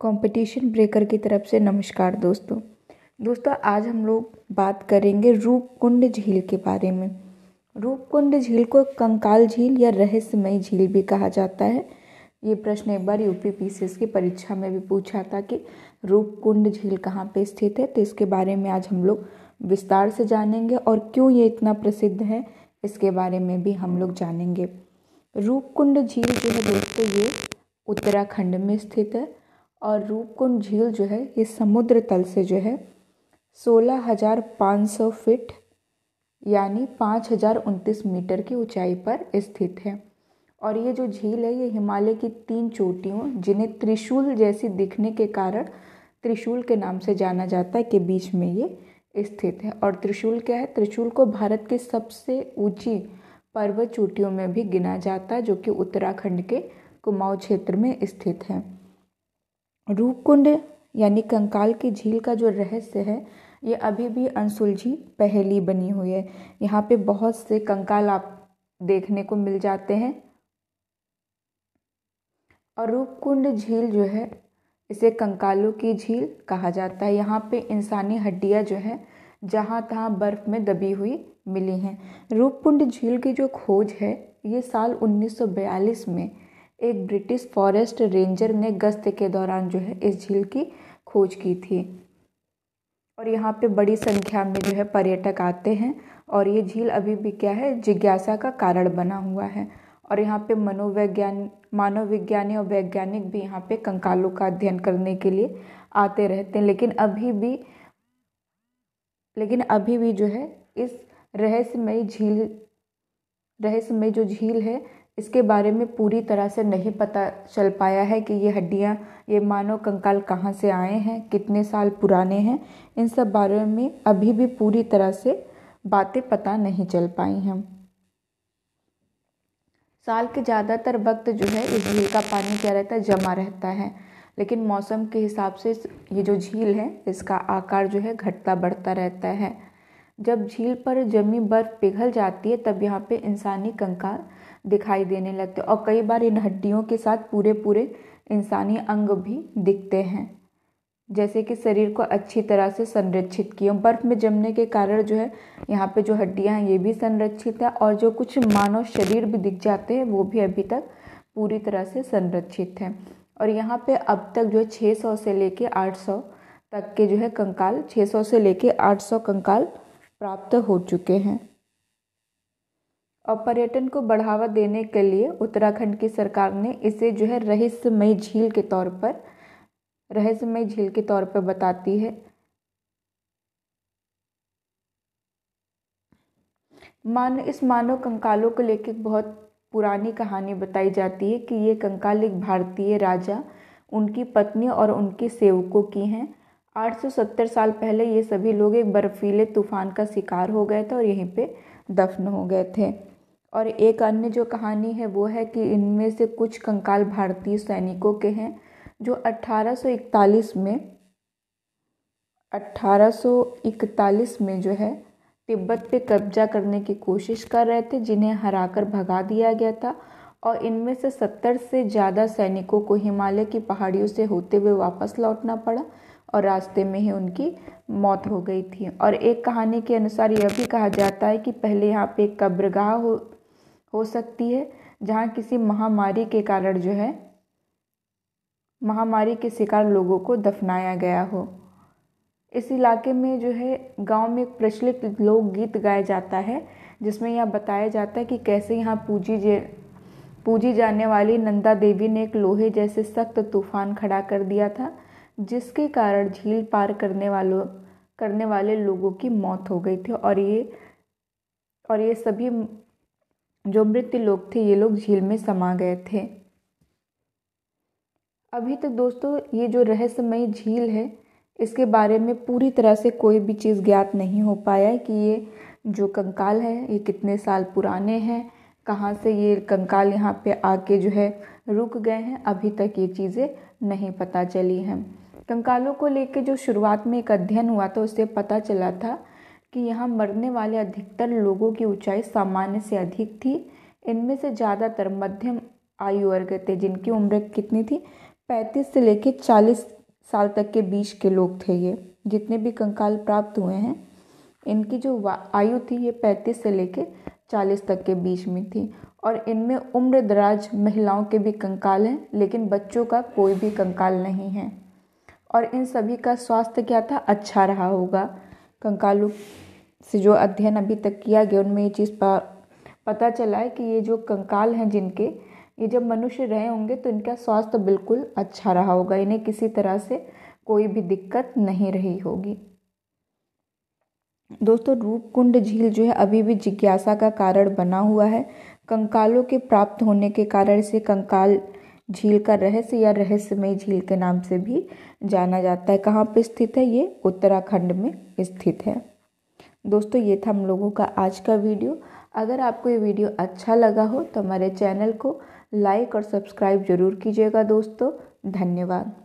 Competition breaker की तरफ से नमस्कार दोस्तों आज हम लोग बात करेंगे रूपकुंड झील के बारे में। रूपकुंड झील को कंकाल झील या रहस्यमयी झील भी कहा जाता है। ये प्रश्न एक बार यूपी पीसीएस की परीक्षा में भी पूछा था कि रूपकुंड झील कहाँ पे स्थित है, तो इसके बारे में आज हम लोग विस्तार से जानेंगे और क्यों ये इतना प्रसिद्ध है इसके बारे में भी हम लोग जानेंगे। रूपकुंड झील जो है दोस्तों ये उत्तराखंड में स्थित है और रूपकुंड झील जो है ये समुद्र तल से जो है 16,500 फीट यानी 5,029 मीटर की ऊंचाई पर स्थित है। और ये जो झील है ये हिमालय की 3 चोटियों जिन्हें त्रिशूल जैसी दिखने के कारण त्रिशूल के नाम से जाना जाता है के बीच में ये स्थित है। और त्रिशूल क्या है? त्रिशूल को भारत की सबसे ऊंची पर्वत चोटियों में भी गिना जाता है जो कि उत्तराखंड के कुमाऊं क्षेत्र में स्थित है। रूपकुंड यानी कंकाल की झील का जो रहस्य है ये अभी भी अनसुलझी पहेली बनी हुई है। यहाँ पे बहुत से कंकाल आप देखने को मिल जाते हैं और रूपकुंड झील जो है इसे कंकालों की झील कहा जाता है। यहाँ पे इंसानी हड्डियाँ जो है जहाँ तहाँ बर्फ में दबी हुई मिली हैं। रूपकुंड झील की जो खोज है ये साल 1942 में एक ब्रिटिश फॉरेस्ट रेंजर ने गश्त के दौरान जो है इस झील की खोज की थी और यहाँ पे बड़ी संख्या में जो है पर्यटक आते हैं और ये झील अभी भी क्या है, जिज्ञासा का कारण बना हुआ है। और यहाँ पे मानवविज्ञानी और वैज्ञानिक भी यहाँ पे कंकालों का अध्ययन करने के लिए आते रहते हैं। लेकिन अभी भी जो है इस रहस्यमय जो झील है इसके बारे में पूरी तरह से नहीं पता चल पाया है कि ये हड्डियाँ, ये मानव कंकाल कहाँ से आए हैं, कितने साल पुराने हैं। इन सब बारे में अभी भी पूरी तरह से बातें पता नहीं चल पाई हैं। साल के ज़्यादातर वक्त जो है इस झील का पानी क्या रहता है, जमा रहता है। लेकिन मौसम के हिसाब से ये जो झील है इसका आकार जो है घटता बढ़ता रहता है। जब झील पर जमी बर्फ़ पिघल जाती है तब यहाँ पे इंसानी कंकाल दिखाई देने लगते और कई बार इन हड्डियों के साथ पूरे पूरे इंसानी अंग भी दिखते हैं, जैसे कि शरीर को अच्छी तरह से संरक्षित किए। बर्फ़ में जमने के कारण जो है यहाँ पे जो हड्डियाँ हैं ये भी संरक्षित है और जो कुछ मानव शरीर भी दिख जाते हैं वो भी अभी तक पूरी तरह से संरक्षित है। और यहाँ पे अब तक जो है 600 से लेके 800 तक के जो है कंकाल 600 से लेके 800 कंकाल प्राप्त हो चुके हैं। और पर्यटन को बढ़ावा देने के लिए उत्तराखंड की सरकार ने इसे जो है रहस्यमयी झील के तौर पर बताती है। इस मानव कंकालों को लेकर बहुत पुरानी कहानी बताई जाती है कि ये कंकाल एक भारतीय राजा, उनकी पत्नी और उनके सेवकों की हैं। 870 साल पहले ये सभी लोग एक बर्फीले तूफान का शिकार हो गए थे और यहीं पे दफन हो गए थे। और एक अन्य जो कहानी है वो है कि इनमें से कुछ कंकाल भारतीय सैनिकों के हैं जो 1841 में जो है तिब्बत पे कब्जा करने की कोशिश कर रहे थे, जिन्हें हराकर भगा दिया गया था। और इनमें से 70 से ज़्यादा सैनिकों को हिमालय की पहाड़ियों से होते हुए वापस लौटना पड़ा और रास्ते में ही उनकी मौत हो गई थी। और एक कहानी के अनुसार यह भी कहा जाता है कि पहले यहाँ पे एक कब्रगाह हो सकती है जहाँ किसी महामारी के कारण जो है महामारी के शिकार लोगों को दफनाया गया हो। इस इलाके में जो है गांव में एक प्रचलित लोकगीत गाया जाता है जिसमें यह बताया जाता है कि कैसे यहाँ पूजी जाने वाली नंदा देवी ने एक लोहे जैसे सख्त तूफान खड़ा कर दिया था, जिसके कारण झील पार करने वाले लोगों की मौत हो गई थी। और ये सभी जो मृत लोग थे ये लोग झील में समा गए थे। अभी तक दोस्तों ये जो रहस्यमयी झील है इसके बारे में पूरी तरह से कोई भी चीज़ ज्ञात नहीं हो पाया है कि ये जो कंकाल है ये कितने साल पुराने हैं, कहाँ से ये कंकाल यहाँ पे आके जो है रुक गए हैं, अभी तक ये चीज़ें नहीं पता चली हैं। कंकालों को लेके जो शुरुआत में एक अध्ययन हुआ था उससे पता चला था कि यहाँ मरने वाले अधिकतर लोगों की ऊंचाई सामान्य से अधिक थी। इनमें से ज़्यादातर मध्यम आयु वर्ग थे जिनकी उम्र कितनी थी, 35 से लेकर 40 साल तक के बीच के लोग थे। ये जितने भी कंकाल प्राप्त हुए हैं, इनकी जो आयु थी ये 35 से लेकर 40 तक के बीच में थी। और इनमें उम्र दराज महिलाओं के भी कंकाल हैं, लेकिन बच्चों का कोई भी कंकाल नहीं है। और इन सभी का स्वास्थ्य क्या था, अच्छा रहा होगा। कंकालों से जो अध्ययन अभी तक किया गया, उनमें ये चीज़ पता चला है कि ये जो कंकाल हैं जिनके, ये जब मनुष्य रहे होंगे तो इनका स्वास्थ्य बिल्कुल अच्छा रहा होगा, इन्हें किसी तरह से कोई भी दिक्कत नहीं रही होगी। दोस्तों, रूपकुंड झील जो है अभी भी जिज्ञासा का कारण बना हुआ है। कंकालों के प्राप्त होने के कारण से कंकाल झील का रहस्य या रहस्यमय झील के नाम से भी जाना जाता है। कहाँ पे स्थित है ये? उत्तराखंड में स्थित है। दोस्तों, ये था हम लोगों का आज का वीडियो। अगर आपको ये वीडियो अच्छा लगा हो तो हमारे चैनल को लाइक और सब्सक्राइब जरूर कीजिएगा दोस्तों। धन्यवाद।